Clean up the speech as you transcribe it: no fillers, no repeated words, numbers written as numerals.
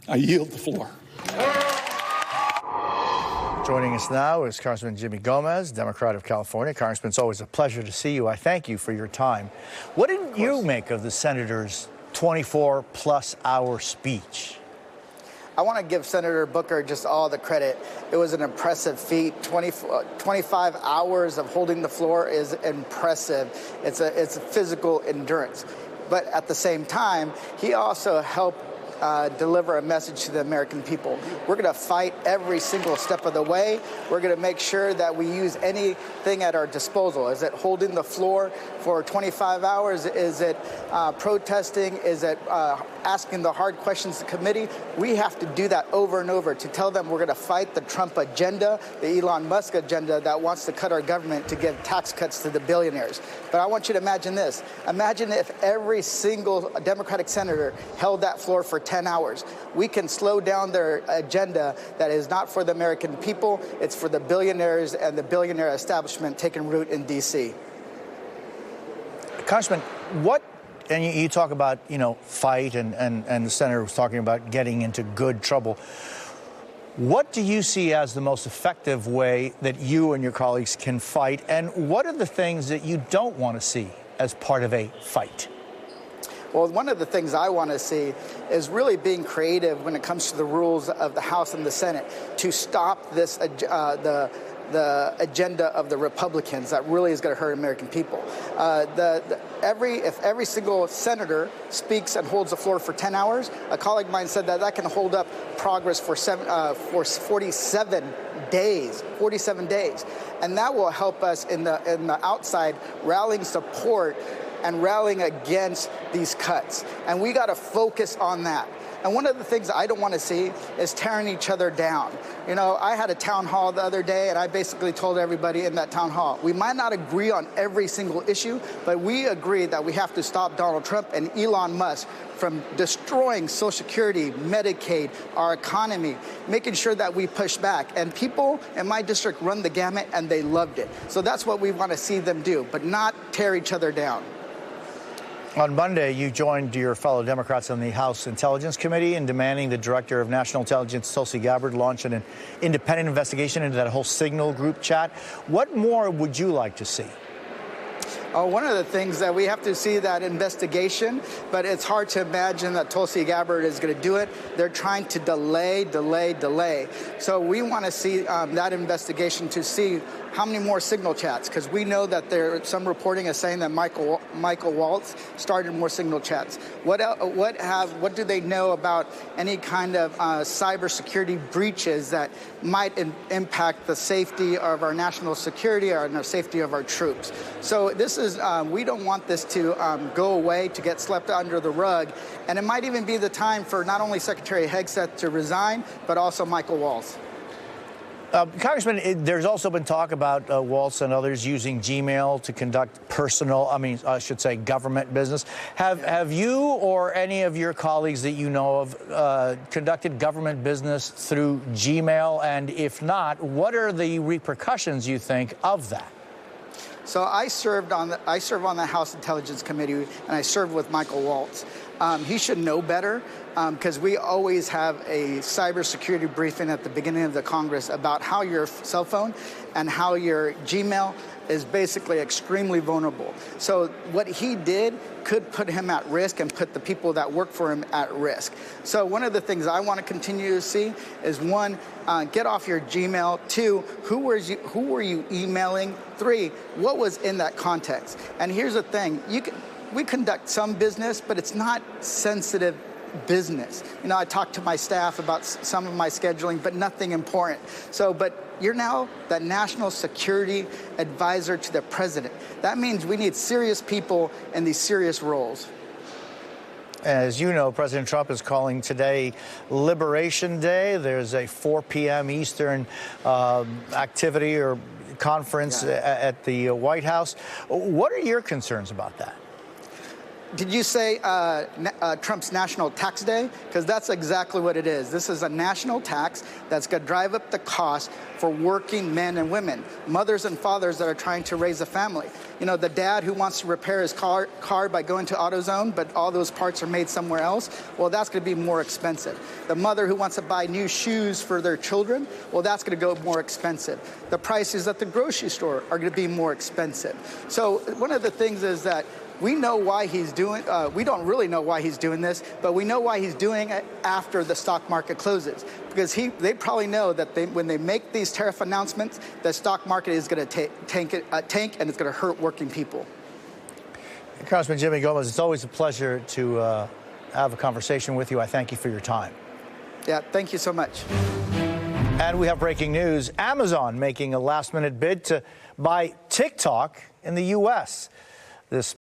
I yield the floor. Joining us now is Congressman Jimmy Gomez, Democrat of California. Congressman, it's always a pleasure to see you. I thank you for your time. What did you make of the senator's 24-plus hour speech? I want to give Senator Booker just all the credit. It was an impressive feat. 25 hours of holding the floor is impressive. It's a physical endurance. But at the same time, he also helped deliver a message to the American people. We're going to fight every single step of the way. We're going to make sure that we use anything at our disposal. Is it holding the floor for 25 hours? Is it protesting? Is it asking the hard questions to committee? We have to do that over and over to tell them we're going to fight the Trump agenda, the Elon Musk agenda that wants to cut our government to give tax cuts to the billionaires. But I want you to imagine this. Imagine if every single Democratic senator held that floor for 10 hours. We can slow down their agenda that is not for the American people. It's for the billionaires and the billionaire establishment taking root in D.C. Congressman, and you talk about, fight, and the senator was talking about getting into good trouble. What do you see as the most effective way that you and your colleagues can fight? And what are the things that you don't want to see as part of a fight? Well, one of the things I want to see is really being creative when it comes to the rules of the House and the Senate to stop this the agenda of the Republicans that really is going to hurt American people. If every single senator speaks and holds the floor for 10 hours, a colleague of mine said that can hold up progress for 47 days. 47 days. And that will help us in the outside rallying support and rallying against these cuts. And we got to focus on that. And one of the things I don't want to see is tearing each other down. I had a town hall the other day, and I basically told everybody in that town hall, we might not agree on every single issue, but we agree that we have to stop Donald Trump and Elon Musk from destroying Social Security, Medicaid, our economy, making sure that we push back. And people in my district run the gamut, and they loved it. So that's what we want to see them do, but not tear each other down. On Monday, you joined your fellow Democrats on the House Intelligence Committee in demanding the Director of National Intelligence, Tulsi Gabbard, launch an independent investigation into that whole Signal group chat. What more would you like to see? One of the things that we have to see that investigation, but it's hard to imagine that Tulsi Gabbard is going to do it. They're trying to delay. So we want to see that investigation to see how many more Signal chats, because we know that some reporting is saying that Michael Waltz started more Signal chats. What do they know about any kind of cybersecurity breaches that might impact the safety of our national security or the safety of our troops? So this is we don't want this to go away, to get swept under the rug, and it might even be the time for not only Secretary Hegseth to resign, but also Michael Waltz. Congressman, there's also been talk about Waltz and others using Gmail to conduct government business. Have you or any of your colleagues that you know of conducted government business through Gmail? And if not, what are the repercussions, you think, of that? So I serve on the House Intelligence Committee, and I served with Michael Waltz. He should know better, because we always have a cybersecurity briefing at the beginning of the Congress about how your cell phone and how your Gmail is basically extremely vulnerable. So what he did could put him at risk and put the people that work for him at risk. So one of the things I want to continue to see is, one, get off your Gmail. Two, who were you emailing? Three, what was in that context? And here's the thing, we conduct some business, but it's not sensitive business. I talk to my staff about some of my scheduling, but nothing important. But you're now the national security advisor to the president. That means we need serious people in these serious roles. As you know, President Trump is calling today Liberation Day. There's a 4 p.m. Eastern activity or conference at the White House. What are your concerns about that? Did you say Trump's National Tax Day? Because that's exactly what it is. This is a national tax that's going to drive up the cost for working men and women, mothers and fathers that are trying to raise a family. You know, the dad who wants to repair his car by going to AutoZone, but all those parts are made somewhere else, well, that's going to be more expensive. The mother who wants to buy new shoes for their children, well, that's going to go more expensive. The prices at the grocery store are going to be more expensive. So one of the things is that we know why he's doing, we don't really know why he's doing this, but we know why he's doing it after the stock market closes. Because they probably know that when they make these tariff announcements, the stock market is going to tank and it's going to hurt working people. Congressman Jimmy Gomez, it's always a pleasure to have a conversation with you. I thank you for your time. Yeah, thank you so much. And we have breaking news. Amazon making a last-minute bid to buy TikTok in the U.S. This